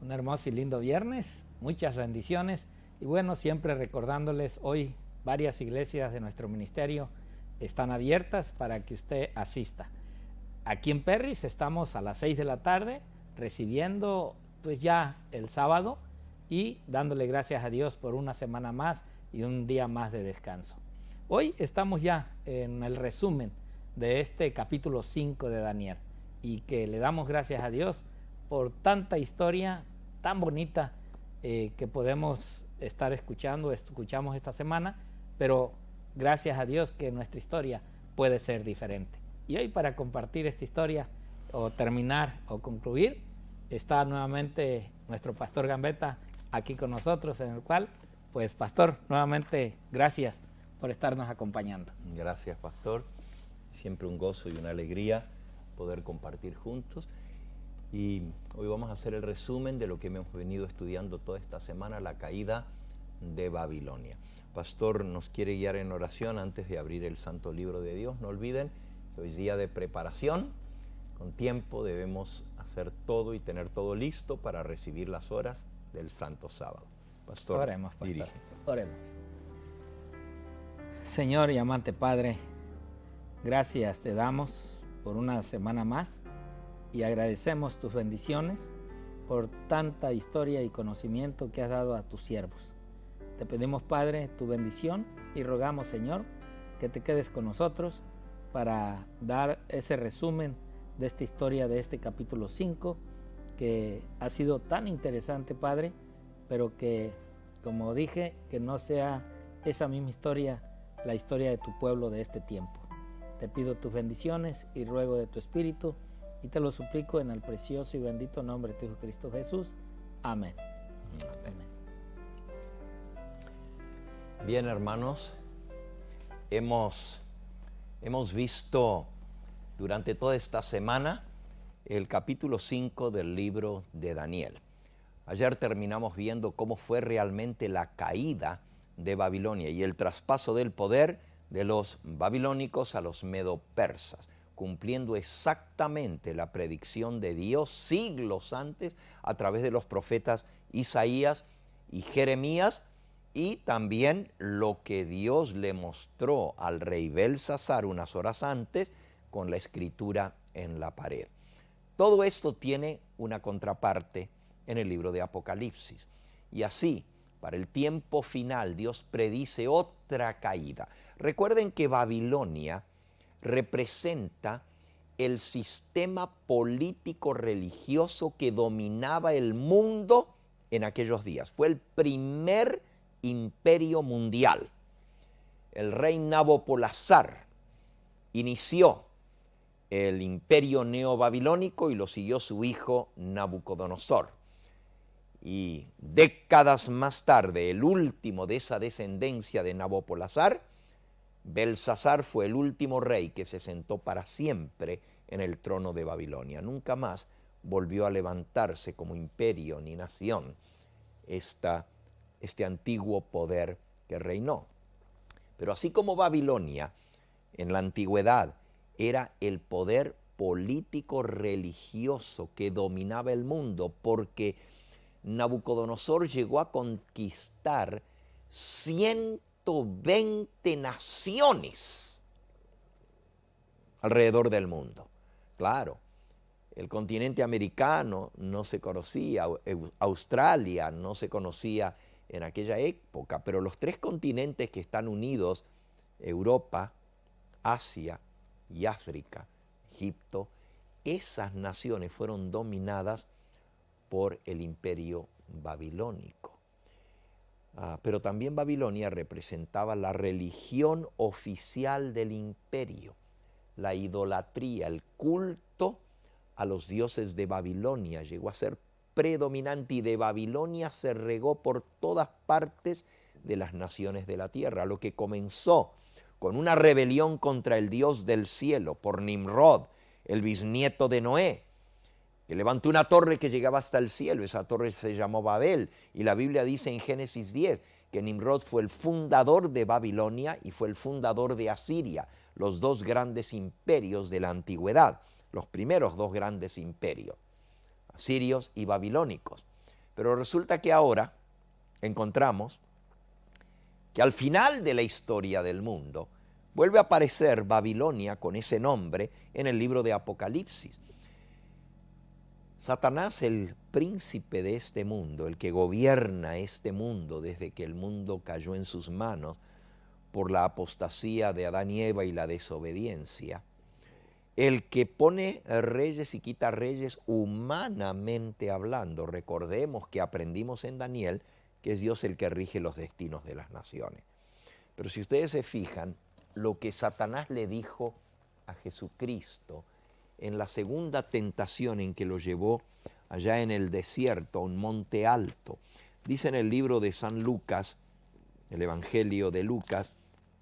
Un hermoso y lindo viernes, muchas bendiciones y bueno, siempre recordándoles hoy varias iglesias de nuestro ministerio están abiertas para que usted asista. Aquí en Perris estamos a las 6 de la tarde recibiendo pues ya el sábado y dándole gracias a Dios por una semana más y un día más de descanso. Hoy estamos ya en el resumen de este capítulo 5 de Daniel y que le damos gracias a Dios por tanta historia tan bonita que podemos estar escuchamos esta semana, pero gracias a Dios que nuestra historia puede ser diferente. Y hoy para compartir esta historia o terminar o concluir está nuevamente nuestro pastor Gambetta aquí con nosotros, en el cual, pues pastor, nuevamente gracias por estarnos acompañando. Gracias, pastor. Siempre un gozo y una alegría poder compartir juntos. Y hoy vamos a hacer el resumen de lo que hemos venido estudiando toda esta semana, la caída de Babilonia. Pastor nos quiere guiar en oración antes de abrir el Santo Libro de Dios. No olviden que hoy es día de preparación. Con tiempo debemos hacer todo y tener todo listo para recibir las horas del Santo Sábado. Pastor, oremos, pastor. dirige. Oremos. Señor y amante Padre, gracias te damos por una semana más y agradecemos tus bendiciones por tanta historia y conocimiento que has dado a tus siervos. Te pedimos, Padre, tu bendición y rogamos, Señor, que te quedes con nosotros para dar ese resumen de esta historia de este capítulo 5, que ha sido tan interesante, Padre, pero que, como dije, que no sea esa misma historia, la historia de tu pueblo de este tiempo. Te pido tus bendiciones y ruego de tu Espíritu, y te lo suplico en el precioso y bendito nombre de tu Hijo Cristo Jesús. Amén. Amén. Bien, hermanos, hemos visto durante toda esta semana el capítulo 5 del libro de Daniel. Ayer terminamos viendo cómo fue realmente la caída de Babilonia y el traspaso del poder de los babilónicos a los medo-persas, cumpliendo exactamente la predicción de Dios siglos antes a través de los profetas Isaías y Jeremías, y también lo que Dios le mostró al rey Belsasar unas horas antes con la escritura en la pared. Todo esto tiene una contraparte en el libro de Apocalipsis. Y así, para el tiempo final, Dios predice otra caída. Recuerden que Babilonia representa el sistema político religioso que dominaba el mundo en aquellos días. Fue el primer imperio mundial. El rey Nabopolassar inició el imperio neobabilónico y lo siguió su hijo Nabucodonosor. Y décadas más tarde, el último de esa descendencia de Nabopolassar, Belsasar, fue el último rey que se sentó para siempre en el trono de Babilonia. Nunca más volvió a levantarse como imperio ni nación este antiguo poder que reinó. Pero así como Babilonia en la antigüedad era el poder político religioso que dominaba el mundo, porque Nabucodonosor llegó a conquistar 120 naciones alrededor del mundo. Claro, el continente americano no se conocía, Australia no se conocía en aquella época, pero los tres continentes que están unidos, Europa, Asia y África, Egipto, esas naciones fueron dominadas por el imperio babilónico. Pero también Babilonia representaba la religión oficial del imperio, la idolatría, el culto a los dioses de Babilonia llegó a ser predominante y de Babilonia se regó por todas partes de las naciones de la tierra, lo que comenzó con una rebelión contra el Dios del cielo por Nimrod, el bisnieto de Noé, que levantó una torre que llegaba hasta el cielo. Esa torre se llamó Babel, y la Biblia dice en Génesis 10 que Nimrod fue el fundador de Babilonia y fue el fundador de Asiria, los dos grandes imperios de la antigüedad, los primeros dos grandes imperios, asirios y babilónicos. Pero resulta que ahora encontramos que al final de la historia del mundo vuelve a aparecer Babilonia con ese nombre en el libro de Apocalipsis. Satanás, el príncipe de este mundo, el que gobierna este mundo desde que el mundo cayó en sus manos por la apostasía de Adán y Eva y la desobediencia, el que pone reyes y quita reyes humanamente hablando. Recordemos que aprendimos en Daniel que es Dios el que rige los destinos de las naciones. Pero si ustedes se fijan, lo que Satanás le dijo a Jesucristo en la segunda tentación en que lo llevó allá en el desierto, a un monte alto, dice en el libro de San Lucas, el Evangelio de Lucas,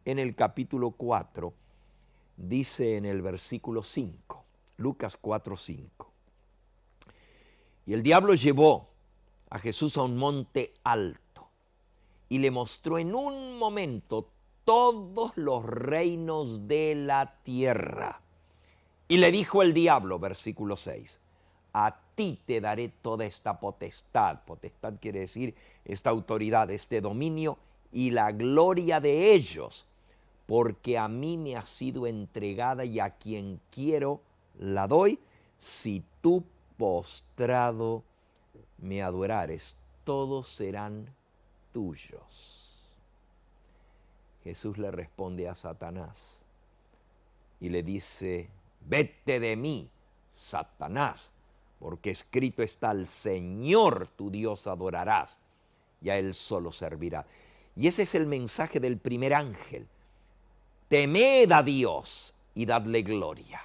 en el capítulo 4, dice en el versículo 5, Lucas 4, 5. Y el diablo llevó a Jesús a un monte alto y le mostró en un momento todos los reinos de la tierra. Y le dijo el diablo, versículo 6, a ti te daré toda esta potestad. Potestad quiere decir esta autoridad, este dominio y la gloria de ellos, porque a mí me ha sido entregada y a quien quiero la doy, si tú postrado me adorares, todos serán tuyos. Jesús le responde a Satanás y le dice, vete de mí, Satanás, porque escrito está, al Señor tu Dios adorarás y a Él solo servirás. Y ese es el mensaje del primer ángel. Temed a Dios y dadle gloria.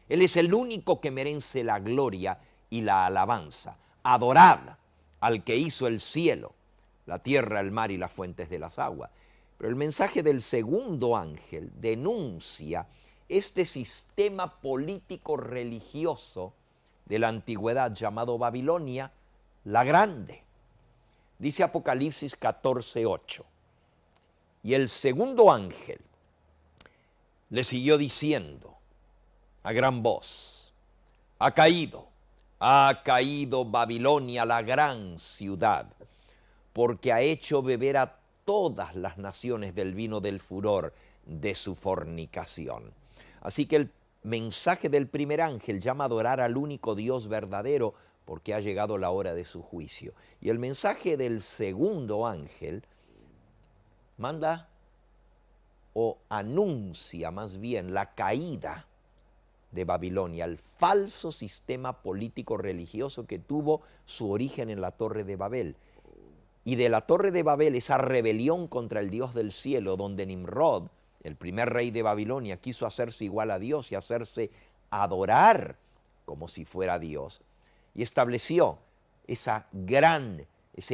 Él es el único que merece la gloria y la alabanza. Adorad al que hizo el cielo, la tierra, el mar y las fuentes de las aguas. Pero el mensaje del segundo ángel denuncia este sistema político religioso de la antigüedad llamado Babilonia la Grande. Dice Apocalipsis 14:8. Y el segundo ángel le siguió diciendo a gran voz, ha caído Babilonia, la gran ciudad, porque ha hecho beber a todas las naciones del vino del furor de su fornicación. Así que el mensaje del primer ángel llama a adorar al único Dios verdadero, porque ha llegado la hora de su juicio. Y el mensaje del segundo ángel manda o anuncia más bien la caída de Babilonia, el falso sistema político religioso que tuvo su origen en la Torre de Babel. Y de la Torre de Babel, esa rebelión contra el Dios del cielo, donde Nimrod, el primer rey de Babilonia, quiso hacerse igual a Dios y hacerse adorar como si fuera Dios. Y estableció ese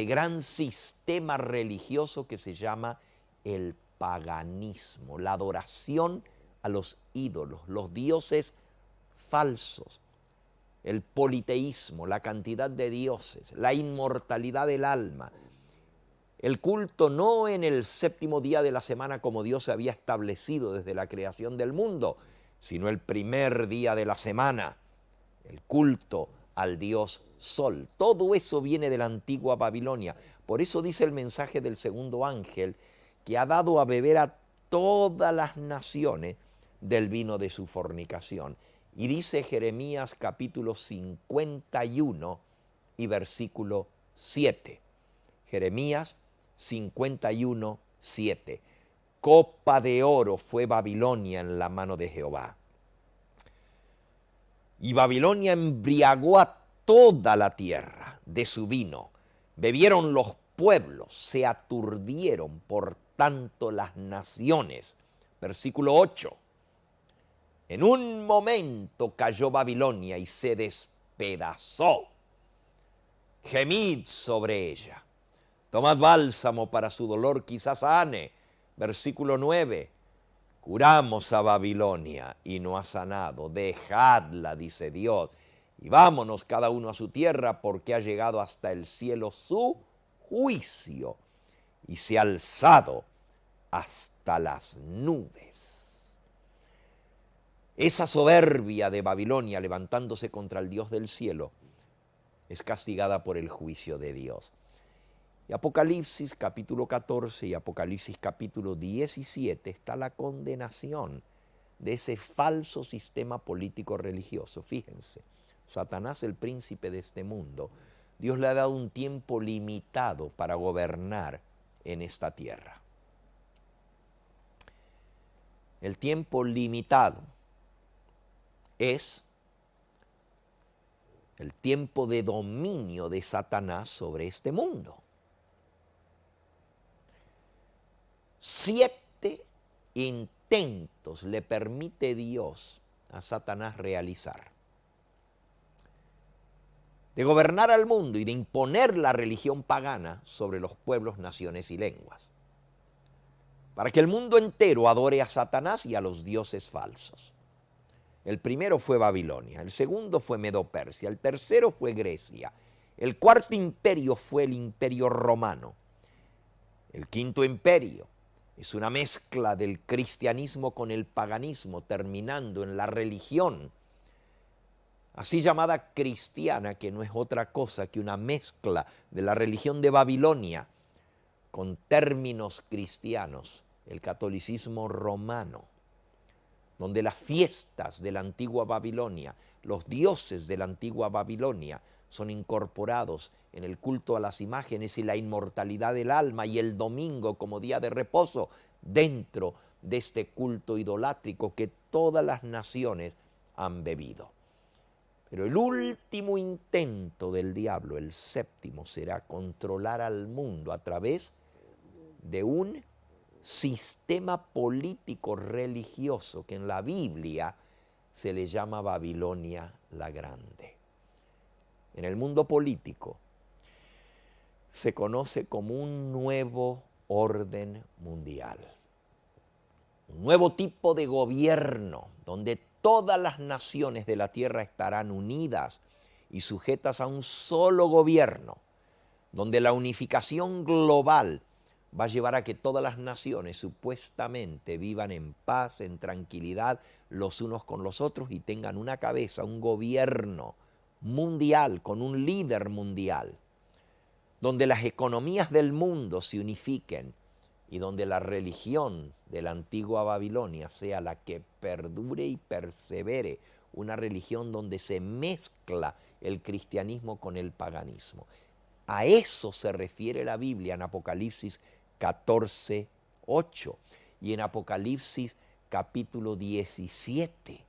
gran sistema religioso que se llama el paganismo, la adoración a los ídolos, los dioses falsos, el politeísmo, la cantidad de dioses, la inmortalidad del alma, el culto no en el séptimo día de la semana como Dios se había establecido desde la creación del mundo, sino el primer día de la semana, el culto al dios Sol. Todo eso viene de la antigua Babilonia. Por eso dice el mensaje del segundo ángel que ha dado a beber a todas las naciones del vino de su fornicación. Y dice Jeremías capítulo 51 y versículo 7. Jeremías 51, 7. Copa de oro fue Babilonia en la mano de Jehová. Y Babilonia embriagó a toda la tierra de su vino. Bebieron los pueblos, se aturdieron, por tanto las naciones. Versículo 8. En un momento cayó Babilonia y se despedazó. Gemid sobre ella. Tomad bálsamo para su dolor, quizás sane. Versículo 9. Curamos a Babilonia y no ha sanado. Dejadla, dice Dios, y vámonos cada uno a su tierra, porque ha llegado hasta el cielo su juicio y se ha alzado hasta las nubes. Esa soberbia de Babilonia levantándose contra el Dios del cielo es castigada por el juicio de Dios. Y Apocalipsis capítulo 14 y Apocalipsis capítulo 17 está la condenación de ese falso sistema político religioso. Fíjense, Satanás, el príncipe de este mundo, Dios le ha dado un tiempo limitado para gobernar en esta tierra. El tiempo limitado es el tiempo de dominio de Satanás sobre este mundo. 7 intentos le permite Dios a Satanás realizar. De gobernar al mundo y de imponer la religión pagana sobre los pueblos, naciones y lenguas. Para que el mundo entero adore a Satanás y a los dioses falsos. El primero fue Babilonia, el segundo fue Medo-Persia, el tercero fue Grecia, el cuarto imperio fue el imperio romano, el quinto imperio es una mezcla del cristianismo con el paganismo, terminando en la religión, así llamada cristiana, que no es otra cosa que una mezcla de la religión de Babilonia con términos cristianos, el catolicismo romano, donde las fiestas de la antigua Babilonia, los dioses de la antigua Babilonia, son incorporados en el culto a las imágenes y la inmortalidad del alma, y el domingo como día de reposo dentro de este culto idolátrico que todas las naciones han bebido. Pero el último intento del diablo, el séptimo, será controlar al mundo a través de un sistema político religioso que en la Biblia se le llama Babilonia la Grande. En el mundo político se conoce como un nuevo orden mundial, un nuevo tipo de gobierno donde todas las naciones de la tierra estarán unidas y sujetas a un solo gobierno, donde la unificación global va a llevar a que todas las naciones supuestamente vivan en paz, en tranquilidad, los unos con los otros, y tengan una cabeza, un gobierno mundial, con un líder mundial, donde las economías del mundo se unifiquen y donde la religión de la antigua Babilonia sea la que perdure y persevere, una religión donde se mezcla el cristianismo con el paganismo. A eso se refiere la Biblia en Apocalipsis 14:8 y en Apocalipsis capítulo 17,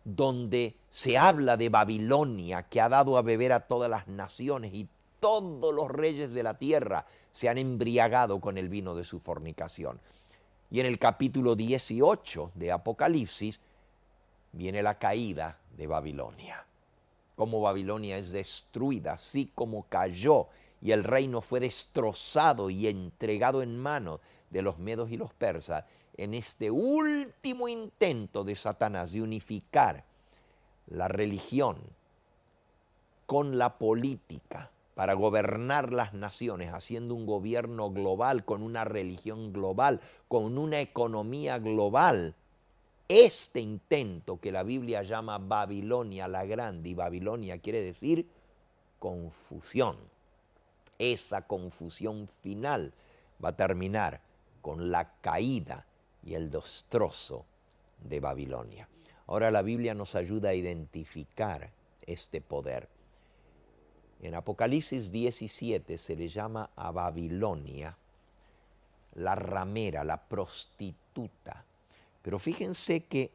donde se habla de Babilonia, que ha dado a beber a todas las naciones, y todos los reyes de la tierra se han embriagado con el vino de su fornicación. Y en el capítulo 18 de Apocalipsis viene la caída de Babilonia. Cómo Babilonia es destruida, así como cayó y el reino fue destrozado y entregado en manos de los medos y los persas, en este último intento de Satanás de unificar la religión con la política para gobernar las naciones, haciendo un gobierno global, con una religión global, con una economía global. Este intento que la Biblia llama Babilonia la Grande, y Babilonia quiere decir confusión. Esa confusión final va a terminar con la caída y el destrozo de Babilonia. Ahora la Biblia nos ayuda a identificar este poder. En Apocalipsis 17 se le llama a Babilonia la ramera, la prostituta. Pero fíjense que,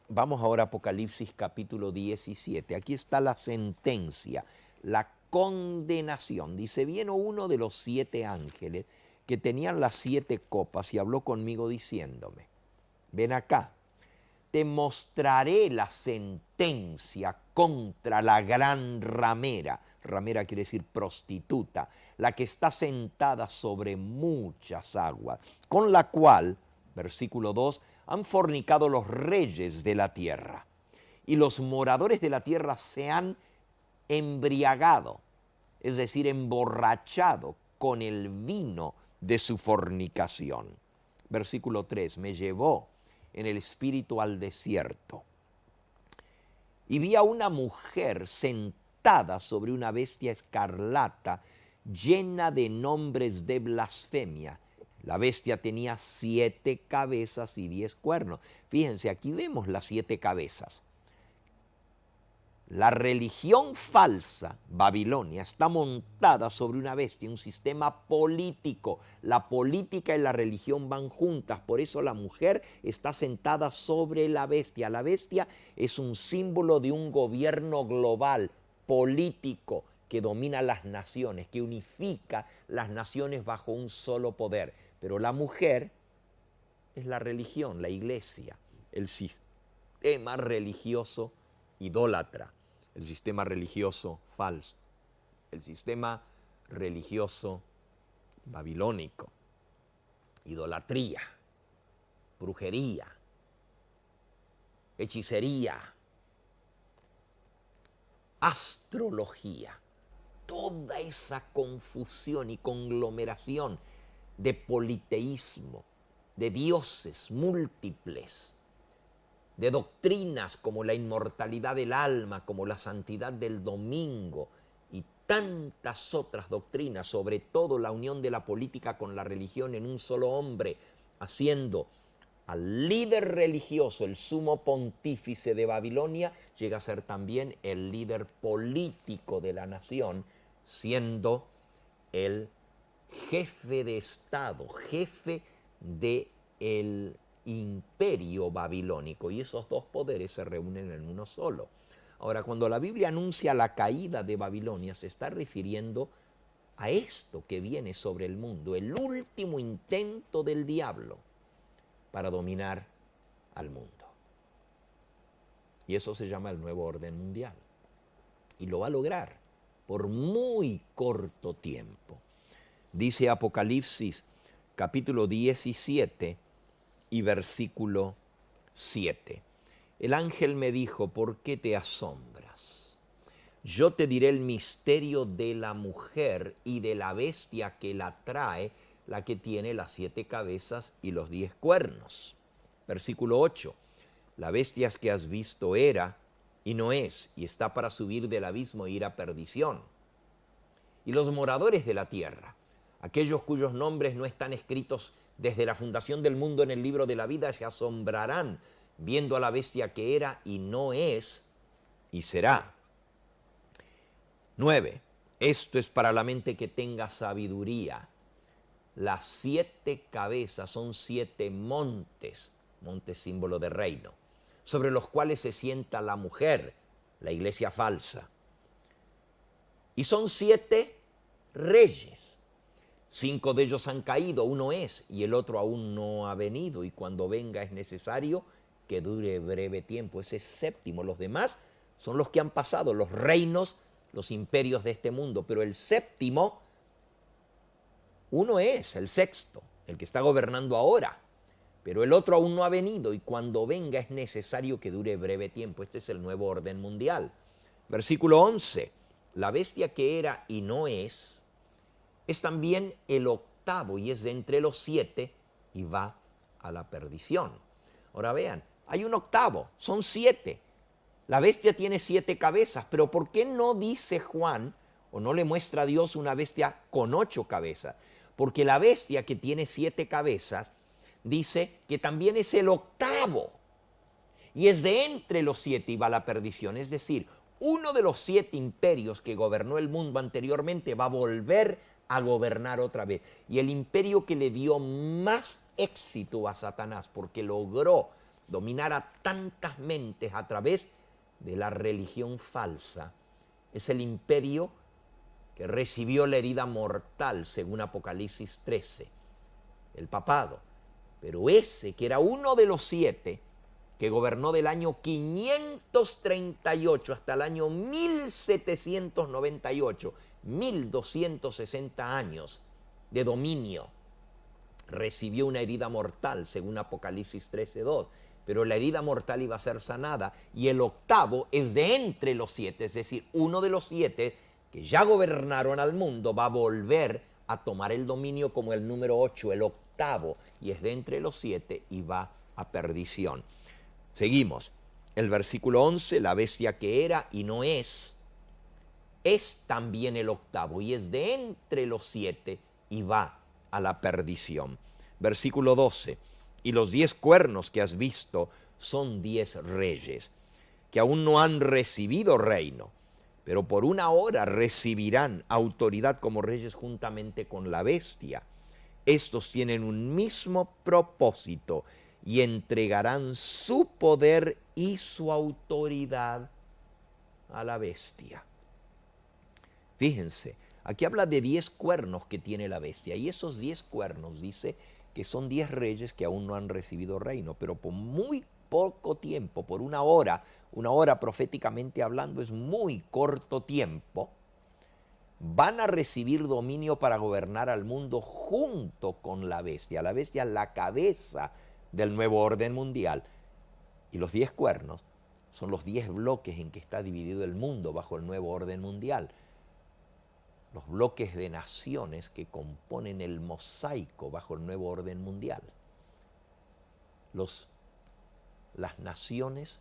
vamos ahora a Apocalipsis capítulo 17, aquí está la sentencia, la condenación. Dice: vino uno de los 7 ángeles que tenían las 7 copas y habló conmigo diciéndome: ven acá, te mostraré la sentencia contra la gran ramera. Ramera quiere decir prostituta, la que está sentada sobre muchas aguas, con la cual, versículo 2, han fornicado los reyes de la tierra, y los moradores de la tierra se han embriagado, es decir, emborrachado con el vino de su fornicación. Versículo 3, me llevó en el espíritu al desierto, y vi a una mujer sentada montada sobre una bestia escarlata llena de nombres de blasfemia. La bestia tenía 7 cabezas y 10 cuernos. Fíjense, aquí vemos las 7 cabezas. La religión falsa, Babilonia, está montada sobre una bestia, un sistema político. La política y la religión van juntas, por eso la mujer está sentada sobre la bestia. La bestia es un símbolo de un gobierno global, político, que domina las naciones, que unifica las naciones bajo un solo poder. Pero la mujer es la religión, la iglesia, el sistema religioso idólatra. El sistema religioso falso, el sistema religioso babilónico, idolatría, brujería, hechicería, astrología, toda esa confusión y conglomeración de politeísmo, de dioses múltiples, de doctrinas como la inmortalidad del alma, como la santidad del domingo y tantas otras doctrinas, sobre todo la unión de la política con la religión en un solo hombre, haciendo al líder religioso, el sumo pontífice de Babilonia, llega a ser también el líder político de la nación, siendo el jefe de Estado, jefe del imperio babilónico, y esos dos poderes se reúnen en uno solo. Ahora, cuando la Biblia anuncia la caída de Babilonia, se está refiriendo a esto que viene sobre el mundo, el último intento del diablo para dominar al mundo. Y eso se llama el nuevo orden mundial. Y lo va a lograr por muy corto tiempo. Dice Apocalipsis capítulo 17 y versículo 7. El ángel me dijo, ¿por qué te asombras? Yo te diré el misterio de la mujer y de la bestia que la trae, la que tiene las 7 cabezas y los 10 cuernos. Versículo 8. La bestia que has visto era y no es, y está para subir del abismo e ir a perdición. Y los moradores de la tierra, aquellos cuyos nombres no están escritos desde la fundación del mundo en el libro de la vida, se asombrarán viendo a la bestia que era y no es y será. 9. Esto es para la mente que tenga sabiduría. Las 7 cabezas son 7 montes, montes símbolo de reino, sobre los cuales se sienta la mujer, la iglesia falsa. Y son 7 reyes. 5 de ellos han caído, uno es, y el otro aún no ha venido, y cuando venga es necesario que dure breve tiempo. Ese es 7º. Los demás son los que han pasado, los reinos, los imperios de este mundo, pero el 7º, uno es, el 6º, el que está gobernando ahora, pero el otro aún no ha venido, y cuando venga es necesario que dure breve tiempo. Este es el nuevo orden mundial. Versículo 11, la bestia que era y no es también el 8º, y es de entre los 7, y va a la perdición. Ahora vean, hay un 8º, son 7. La bestia tiene 7 cabezas, pero ¿por qué no dice Juan, o no le muestra a Dios una bestia con 8 cabezas? Porque la bestia que tiene 7 cabezas, dice que también es el 8º, y es de entre los 7 y va a la perdición. Es decir, uno de los 7 imperios que gobernó el mundo anteriormente va a volver a gobernar otra vez. Y el imperio que le dio más éxito a Satanás, porque logró dominar a tantas mentes a través de la religión falsa, es el imperio que recibió la herida mortal, según Apocalipsis 13, el papado. Pero ese, que era uno de los 7, que gobernó del año 538 hasta el año 1798, 1260 años de dominio, recibió una herida mortal, según Apocalipsis 13:2, pero la herida mortal iba a ser sanada, y el 8º es de entre los 7, es decir, uno de los 7 que ya gobernaron al mundo va a volver a tomar el dominio como el número 8, el 8º, y es de entre los 7 y va a perdición. Seguimos. El versículo 11, la bestia que era y no es, es también el octavo y es de entre los 7 y va a la perdición. Versículo 12. Y los 10 cuernos que has visto son 10 reyes, que aún no han recibido reino, pero por una hora recibirán autoridad como reyes juntamente con la bestia. Estos tienen un mismo propósito y entregarán su poder y su autoridad a la bestia. Fíjense, aquí habla de 10 cuernos que tiene la bestia, y esos 10 cuernos dice que son 10 reyes que aún no han recibido reino, pero por muy poco tiempo, por una hora proféticamente hablando es muy corto tiempo, van a recibir dominio para gobernar al mundo junto con la bestia la cabeza del nuevo orden mundial. Y los 10 cuernos son los 10 bloques en que está dividido el mundo bajo el nuevo orden mundial. Los bloques de naciones que componen el mosaico bajo el nuevo orden mundial. Las naciones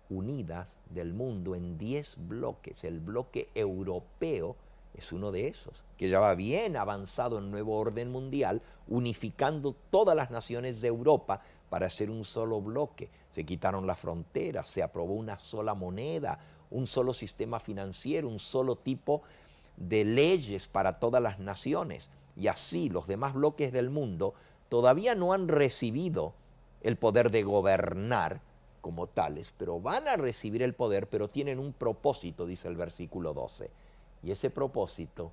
unidas del mundo en 10 bloques. El bloque europeo es uno de esos, que ya va bien avanzado en el nuevo orden mundial, unificando todas las naciones de Europa para hacer un solo bloque. Se quitaron las fronteras, se aprobó una sola moneda, un solo sistema financiero, un solo tipo de leyes para todas las naciones. Y así los demás bloques del mundo todavía no han recibido el poder de gobernar como tales, pero van a recibir el poder, pero tienen un propósito, dice el versículo 12. Y ese propósito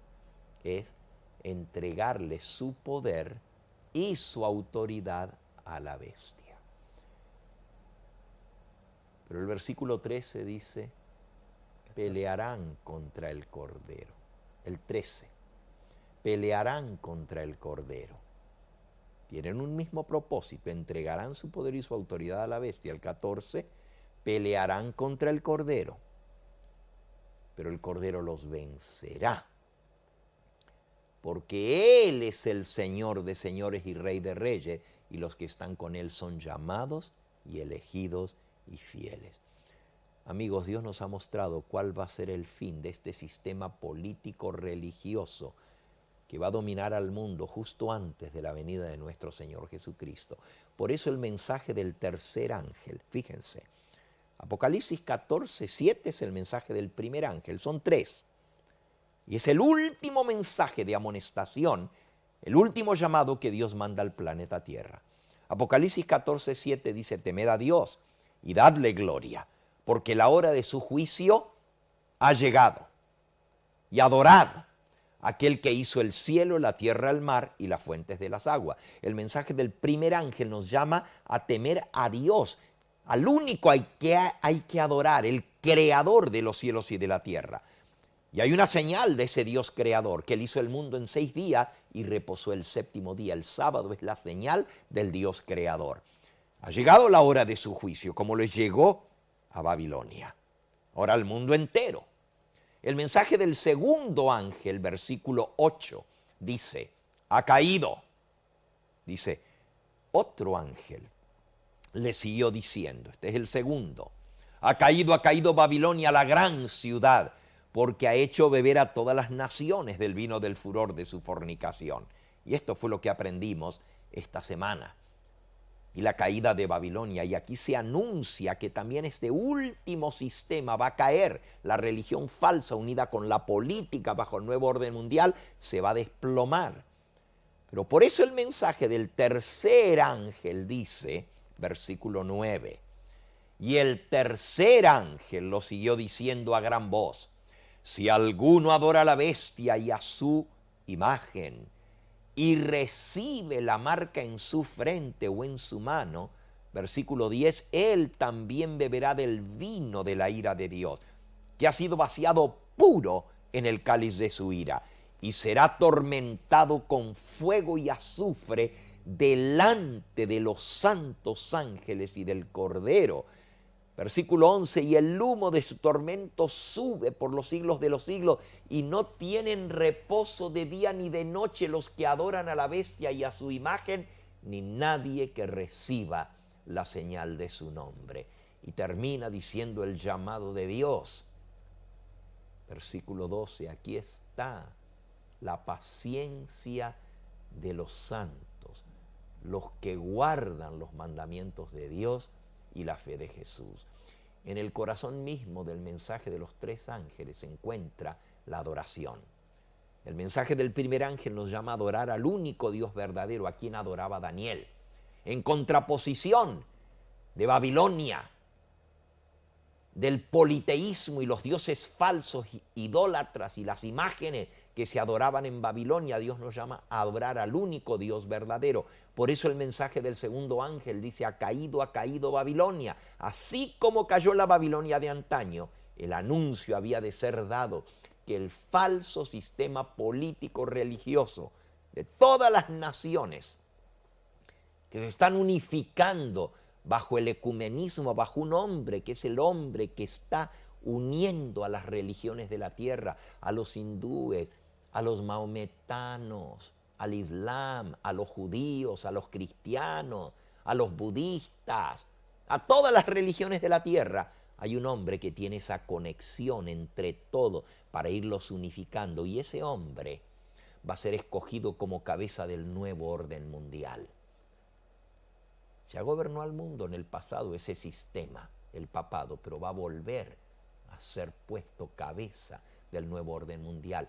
es entregarle su poder y su autoridad a la bestia. Pero el versículo 13 dice, pelearán contra el Cordero. El 13, pelearán contra el Cordero. Tienen un mismo propósito, entregarán su poder y su autoridad a la bestia. El 14, pelearán contra el Cordero, pero el Cordero los vencerá, porque Él es el Señor de señores y Rey de reyes, y los que están con Él son llamados y elegidos y fieles. Amigos, Dios nos ha mostrado cuál va a ser el fin de este sistema político religioso que va a dominar al mundo justo antes de la venida de nuestro Señor Jesucristo. Por eso el mensaje del tercer ángel, fíjense, Apocalipsis 14, 7 es el mensaje del primer ángel, son 3. Y es el último mensaje de amonestación, el último llamado que Dios manda al planeta Tierra. Apocalipsis 14, 7 dice, temed a Dios y dadle gloria, porque la hora de su juicio ha llegado. Y adorad aquel que hizo el cielo, la tierra, el mar y las fuentes de las aguas. El mensaje del primer ángel nos llama a temer a Dios. Al único hay que adorar, el creador de los cielos y de la tierra. Y hay una señal de ese Dios creador, que Él hizo el mundo en 6 días y reposó el 7º día. El sábado es la señal del Dios creador. Ha llegado la hora de su juicio, como les llegó a Babilonia. Ahora al mundo entero. El mensaje del segundo ángel, versículo 8, dice, ha caído. Dice, otro ángel le siguió diciendo, este es el segundo, ha caído Babilonia, la gran ciudad, porque ha hecho beber a todas las naciones del vino del furor de su fornicación. Y esto fue lo que aprendimos esta semana. Y la caída de Babilonia. Y aquí se anuncia que también este último sistema va a caer. La religión falsa unida con la política bajo el nuevo orden mundial se va a desplomar. Pero por eso el mensaje del tercer ángel dice, versículo 9, y el tercer ángel lo siguió diciendo a gran voz, si alguno adora a la bestia y a su imagen, y recibe la marca en su frente o en su mano, versículo 10, él también beberá del vino de la ira de Dios, que ha sido vaciado puro en el cáliz de su ira, y será atormentado con fuego y azufre delante de los santos ángeles y del Cordero. Versículo 11, y el humo de su tormento sube por los siglos de los siglos, y no tienen reposo de día ni de noche los que adoran a la bestia y a su imagen, ni nadie que reciba la señal de su nombre. Y termina diciendo el llamado de Dios. Versículo 12, aquí está la paciencia de los santos, los que guardan los mandamientos de Dios y la fe de Jesús. En el corazón mismo del mensaje de los tres ángeles se encuentra la adoración. El mensaje del primer ángel nos llama a adorar al único Dios verdadero, a quien adoraba Daniel, en contraposición de Babilonia, del politeísmo y los dioses falsos, idólatras y las imágenes que se adoraban en Babilonia. Dios nos llama a adorar al único Dios verdadero. Por eso el mensaje del segundo ángel dice: ha caído Babilonia. Así como cayó la Babilonia de antaño, el anuncio había de ser dado que el falso sistema político religioso de todas las naciones que se están unificando bajo el ecumenismo, bajo un hombre que es el hombre que está uniendo a las religiones de la tierra, a los hindúes, a los maometanos, al Islam, a los judíos, a los cristianos, a los budistas, a todas las religiones de la tierra. Hay un hombre que tiene esa conexión entre todos para irlos unificando, y ese hombre va a ser escogido como cabeza del nuevo orden mundial. Ya gobernó al mundo en el pasado ese sistema, el papado, pero va a volver a ser puesto cabeza del nuevo orden mundial.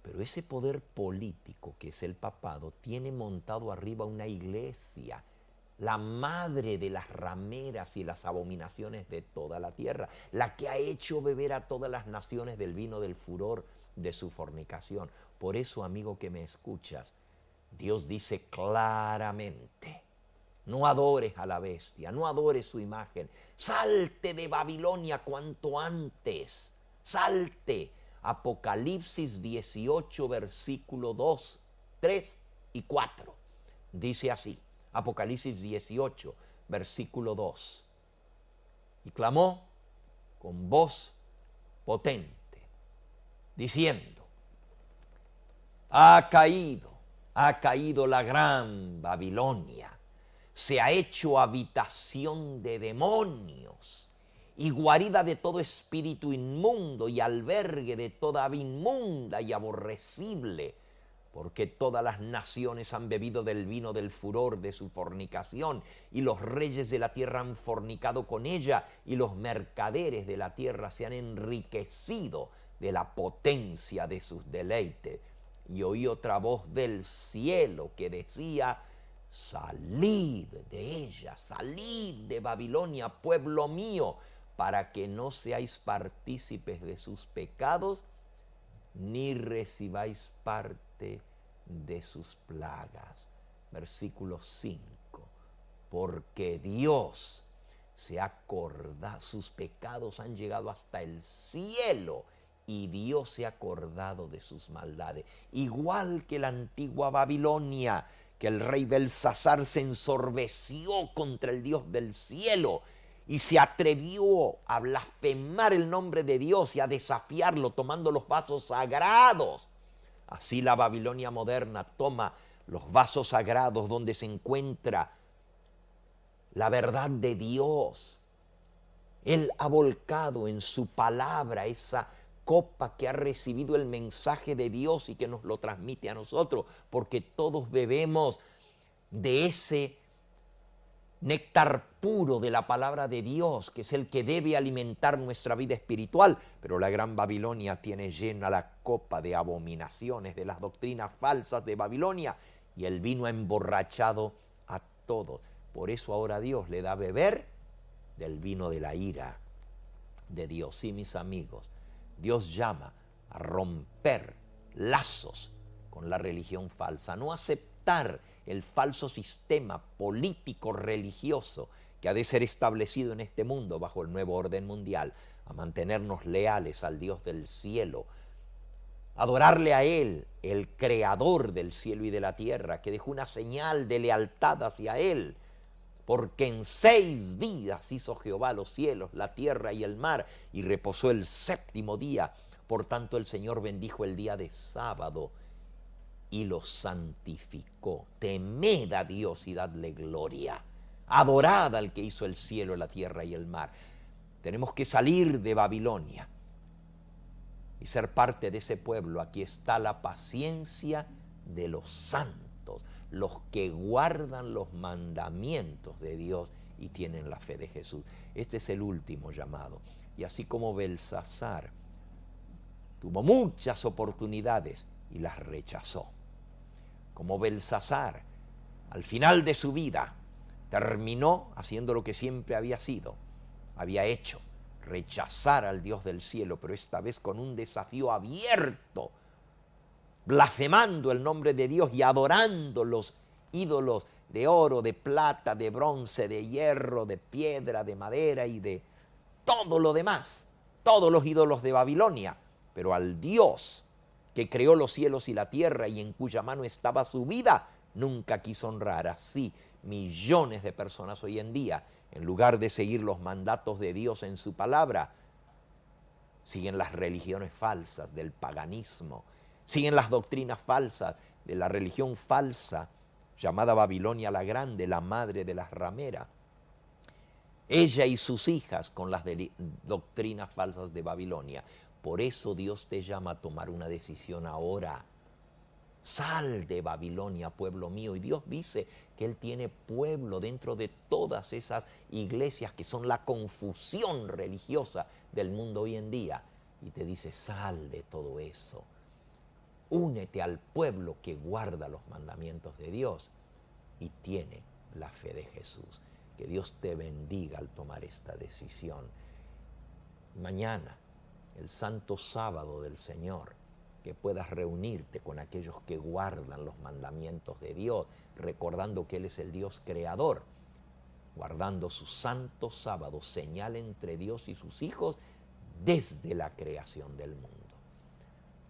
Pero ese poder político que es el papado tiene montado arriba una iglesia, la madre de las rameras y las abominaciones de toda la tierra, la que ha hecho beber a todas las naciones del vino del furor de su fornicación. Por eso, amigo que me escuchas, Dios dice claramente: no adores a la bestia, no adores su imagen. Salte de Babilonia cuanto antes. Salte. Apocalipsis 18, versículo 2, 3 y 4. Dice así, Apocalipsis 18, versículo 2. Y clamó con voz potente, diciendo: ha caído la gran Babilonia. Se ha hecho habitación de demonios y guarida de todo espíritu inmundo y albergue de toda ave inmunda y aborrecible, porque todas las naciones han bebido del vino del furor de su fornicación, y los reyes de la tierra han fornicado con ella, y los mercaderes de la tierra se han enriquecido de la potencia de sus deleites. Y oí otra voz del cielo que decía: salid de ella, salid de Babilonia, pueblo mío, para que no seáis partícipes de sus pecados, ni recibáis parte de sus plagas. Versículo 5. Porque Dios se acorda, sus pecados han llegado hasta el cielo, y Dios se ha acordado de sus maldades. Igual que la antigua Babilonia, que el rey Belsasar se ensorbeció contra el Dios del cielo y se atrevió a blasfemar el nombre de Dios y a desafiarlo tomando los vasos sagrados. Así la Babilonia moderna toma los vasos sagrados donde se encuentra la verdad de Dios. Él ha volcado en su palabra esa copa que ha recibido el mensaje de Dios y que nos lo transmite a nosotros, porque todos bebemos de ese néctar puro de la palabra de Dios, que es el que debe alimentar nuestra vida espiritual. Pero la gran Babilonia tiene llena la copa de abominaciones, de las doctrinas falsas de Babilonia, y el vino ha emborrachado a todos. Por eso ahora Dios le da a beber del vino de la ira de Dios. Sí, mis amigos, Dios llama a romper lazos con la religión falsa, no aceptar el falso sistema político religioso que ha de ser establecido en este mundo bajo el nuevo orden mundial, a mantenernos leales al Dios del cielo, adorarle a Él, el creador del cielo y de la tierra, que dejó una señal de lealtad hacia Él, porque en 6 días hizo Jehová los cielos, la tierra y el mar, y reposó el 7º día. Por tanto, el Señor bendijo el día de sábado y lo santificó. Temed a Dios y dadle gloria. Adorad al que hizo el cielo, la tierra y el mar. Tenemos que salir de Babilonia. y ser parte de ese pueblo. Aquí está la paciencia de los santos, los que guardan los mandamientos de Dios y tienen la fe de Jesús. Este es el último llamado. Y así como Belsasar tuvo muchas oportunidades y las rechazó, como Belsasar al final de su vida terminó haciendo lo que siempre había hecho, rechazar al Dios del cielo, pero esta vez con un desafío abierto, blasfemando el nombre de Dios y adorando los ídolos de oro, de plata, de bronce, de hierro, de piedra, de madera y de todo lo demás, todos los ídolos de Babilonia, pero al Dios que creó los cielos y la tierra y en cuya mano estaba su vida, nunca quiso honrar. Así, millones de personas hoy en día, en lugar de seguir los mandatos de Dios en su palabra, siguen las religiones falsas del paganismo, siguen las doctrinas falsas de la religión falsa llamada Babilonia la Grande, la madre de las rameras. Ella y sus hijas con las doctrinas falsas de Babilonia. Por eso Dios te llama a tomar una decisión ahora. Sal de Babilonia, pueblo mío. Y Dios dice que Él tiene pueblo dentro de todas esas iglesias que son la confusión religiosa del mundo hoy en día. Y te dice, sal de todo eso. Únete al pueblo que guarda los mandamientos de Dios y tiene la fe de Jesús. Que Dios te bendiga al tomar esta decisión. Mañana, el santo sábado del Señor, que puedas reunirte con aquellos que guardan los mandamientos de Dios, recordando que Él es el Dios creador, guardando su santo sábado, señal entre Dios y sus hijos desde la creación del mundo.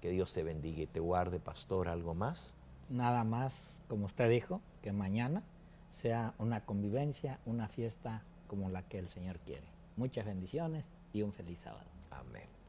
Que Dios te bendiga y te guarde, pastor. ¿Algo más? Nada más, como usted dijo, que mañana sea una convivencia, una fiesta como la que el Señor quiere. Muchas bendiciones y un feliz sábado. Amén.